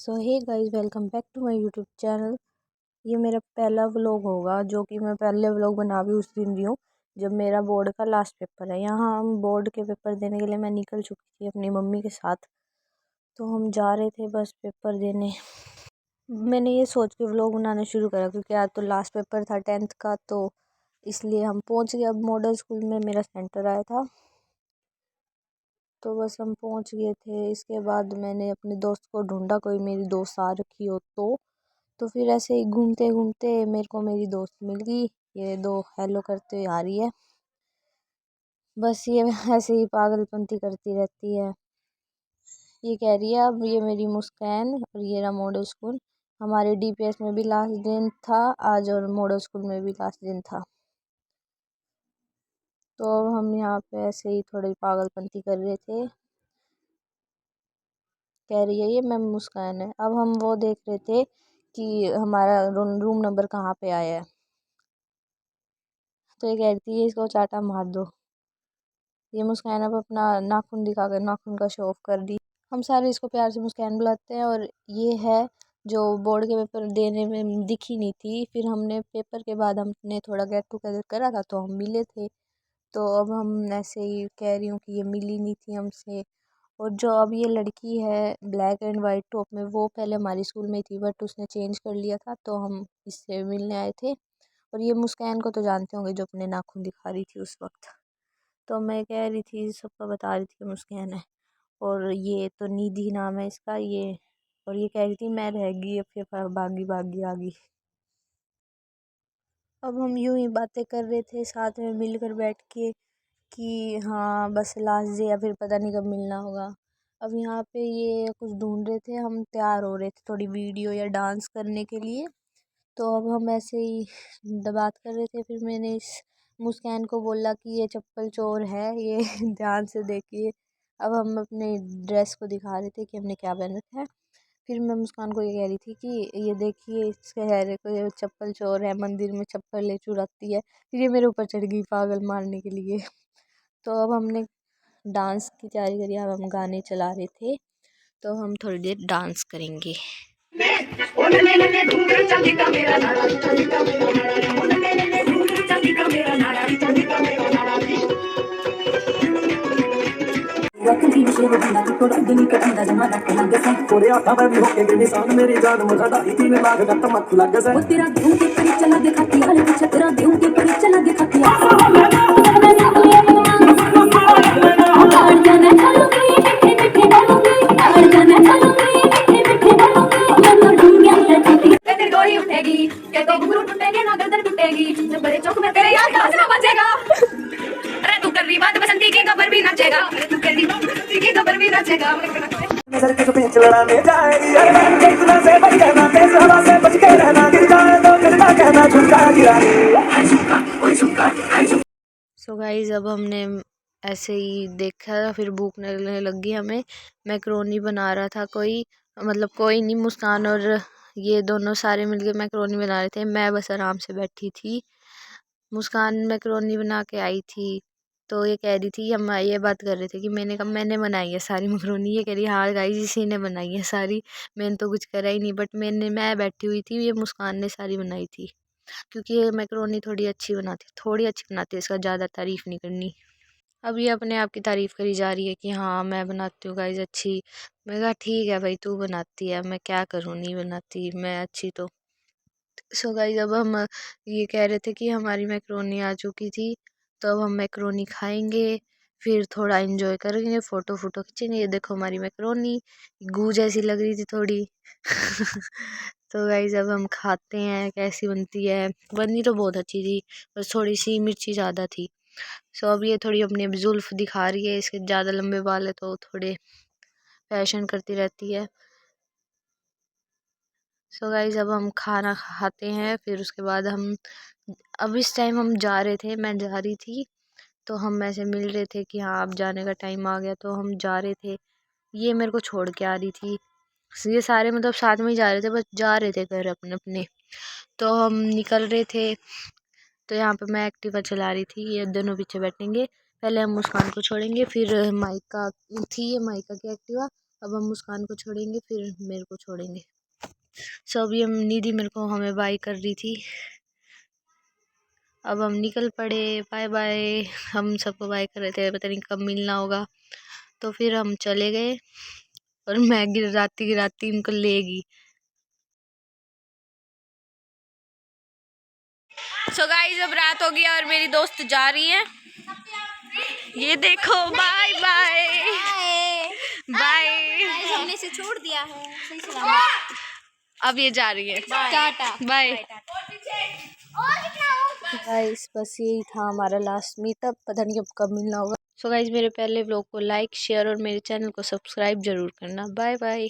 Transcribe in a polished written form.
So hey guys, welcome back to my YouTube channel. ये मेरा पहला व्लॉग होगा जो कि मैं पहले व्लॉग बना भी उस दिन रही हूँ जब मेरा बोर्ड का लास्ट पेपर है। यहाँ हम बोर्ड के पेपर देने के लिए मैं निकल चुकी थी अपनी मम्मी के साथ। तो हम जा रहे थे बस पेपर देने। मैंने ये सोच के व्लॉग बनाना शुरू करा क्योंकि आज तो लास्ट पेपर था 10th का, तो इसलिए हम पहुँच गए। अब मॉडल स्कूल में मेरा सेंटर आया था, तो बस हम पहुँच गए थे। इसके बाद मैंने अपने दोस्त को ढूंढा, कोई मेरी दोस्त आ रखी हो तो फिर ऐसे ही घूमते घूमते मेरे को मेरी दोस्त मिल गई। ये दो हेलो करते हुए आ रही है। बस ये ऐसे ही पागलपंती करती रहती है। ये कह रही है अब ये मेरी मुस्कान और ये रहा मॉडल स्कूल। हमारे डीपीएस में भी लास्ट दिन था आज और मॉडल स्कूल में भी लास्ट दिन था। तो अब हम यहाँ पे ऐसे ही थोड़ी पागलपंती कर रहे थे। कह रही है ये मैम मुस्कान है। अब हम वो देख रहे थे कि हमारा रूम नंबर कहाँ पे आया है। तो ये कह रही थी इसको चाटा मार दो। ये मुस्कान अब अपना नाखून दिखाकर नाखून का शो ऑफ कर दी। हम सारे इसको प्यार से मुस्कान बुलाते हैं। और ये है जो बोर्ड के पेपर देने में दिखी नहीं थी। फिर हमने पेपर के बाद हमने थोड़ा गेट टुगेदर करा था तो हम मिले थे। तो अब हम ऐसे ही कह रही हूँ कि ये मिली नहीं थी हमसे। और जो अब ये लड़की है ब्लैक एंड वाइट टॉप में, वो पहले हमारी स्कूल में थी बट उसने चेंज कर लिया था, तो हम इससे मिलने आए थे। और ये मुस्कान को तो जानते होंगे जो अपने नाखून दिखा रही थी उस वक्त। तो मैं कह रही थी सबको बता रही थी कि मुस्कान है। और ये तो निधि नाम है इसका ये। और ये कह रही थी मैं रह गई, अब फिर भागी भागी आ गई। अब हम यूं ही बातें कर रहे थे साथ में मिलकर बैठ के कि हाँ बस लास्ट डे या फिर पता नहीं कब मिलना होगा। अब यहाँ पे ये कुछ ढूंढ रहे थे, हम तैयार हो रहे थे थोड़ी वीडियो या डांस करने के लिए। तो अब हम ऐसे ही बात कर रहे थे। फिर मैंने इस मुस्कान को बोला कि ये चप्पल चोर है ये ध्यान से देखिए। अब हम अपने ड्रेस को दिखा रहे थे कि हमने क्या पहन रखा है। फिर मैं मुस्कान को ये कह रही थी कि ये देखिए इसके चेहरे को, ये चप्पल चोर है, मंदिर में चप्पल ले चुराती है। फिर ये मेरे ऊपर चढ़ गई पागल मारने के लिए। तो अब हमने डांस की तैयारी करी। अब हम गाने चला रहे थे, तो हम थोड़ी देर डांस करेंगे। नजर के बीच लड़ाने जाएगी से बच कहना, तेज हवा से बच के रहना, गिर जाए तो फिर ना कहना झुमका गिरा। सो गाइस, अब हमने ऐसे ही देखा, फिर भूख लगने लगी हमें। मैक्रोनी बना रहा था कोई, मतलब कोई नहीं, मुस्कान और ये दोनों सारे मिलके मैक्रोनी बना रहे थे। मैं बस आराम से बैठी थी। मुस्कान मैक्रोनी बना के आई थी। तो ये कह रही थी, हम ये बात कर रहे थे कि मैंने कहा मैंने बनाई है सारी मैक्रोनी। ये कह रही हाँ गाइस इसी ने बनाई है सारी, मैंने तो कुछ करा ही नहीं। बट मैं बैठी हुई थी, ये मुस्कान ने सारी बनाई थी। क्योंकि ये मैक्रोनी थोड़ी अच्छी बनाती है, थोड़ी अच्छी बनाती है, इसका ज़्यादा तारीफ़ नहीं करनी। अब ये अपने आप की तारीफ़ करी जा रही है कि हाँ मैं बनाती हूँ गाइस अच्छी। मैं कहा ठीक है भाई, तू बनाती है, मैं क्या करूँ, नहीं बनाती मैं अच्छी तो। सो गाइस, अब हम ये कह रहे थे कि हमारी मैक्रोनी आ चुकी थी, तो अब हम मैक्रोनी खाएंगे, फिर थोड़ा एंजॉय करेंगे, फ़ोटो फोटो खींचेंगे। ये देखो हमारी मैक्रोनी गू जैसी लग रही थी थोड़ी तो गाइस अब हम खाते हैं कैसी बनती है। बनी तो बहुत अच्छी थी, बस थोड़ी सी मिर्ची ज़्यादा थी। सो अब ये थोड़ी अपनी अब जुल्फ़ दिखा रही है, इसके ज़्यादा लंबे बाल है तो थोड़े फैशन करती रहती है। सो गाइस, अब हम खाना खाते हैं, फिर उसके बाद हम अब इस टाइम हम जा रहे थे, मैं जा रही थी, तो हम ऐसे मिल रहे थे कि हाँ अब जाने का टाइम आ गया, तो हम जा रहे थे। ये मेरे को छोड़ के आ रही थी। ये सारे मतलब साथ में ही जा रहे थे, बस जा रहे थे घर अपने अपने। तो हम निकल रहे थे, तो यहाँ पे मैं एक्टिवा चला रही थी, ये दोनों पीछे बैठेंगे। पहले हम मुस्कान को छोड़ेंगे, फिर माइका थी, ये माइका की एक्टिवा, अब हम मुस्कान को छोड़ेंगे फिर मेरे को छोड़ेंगे। सो अभी हम निधि मेरे को हमें बाय कर रही थी। अब हम निकल पड़े, बाय बाय। हम सबको बाय कर रहे थे, पता नहीं कब मिलना होगा। तो फिर हम चले गए और मैं गिराती गिराती इनको लेगी। सो गाइस अब रात हो गई और मेरी दोस्त जा रही है। ये देखो, बाय बाय बाय। हमने इसे छोड़ दिया है, सही सलामत। अब ये जा रही है, टाटा बाय गाइस। बस यही था हमारा लास्ट मीटअप, पता नहीं अब कब मिलना होगा। सो गाइस मेरे पहले व्लॉग को लाइक शेयर और मेरे चैनल को सब्सक्राइब जरूर करना। Bye bye.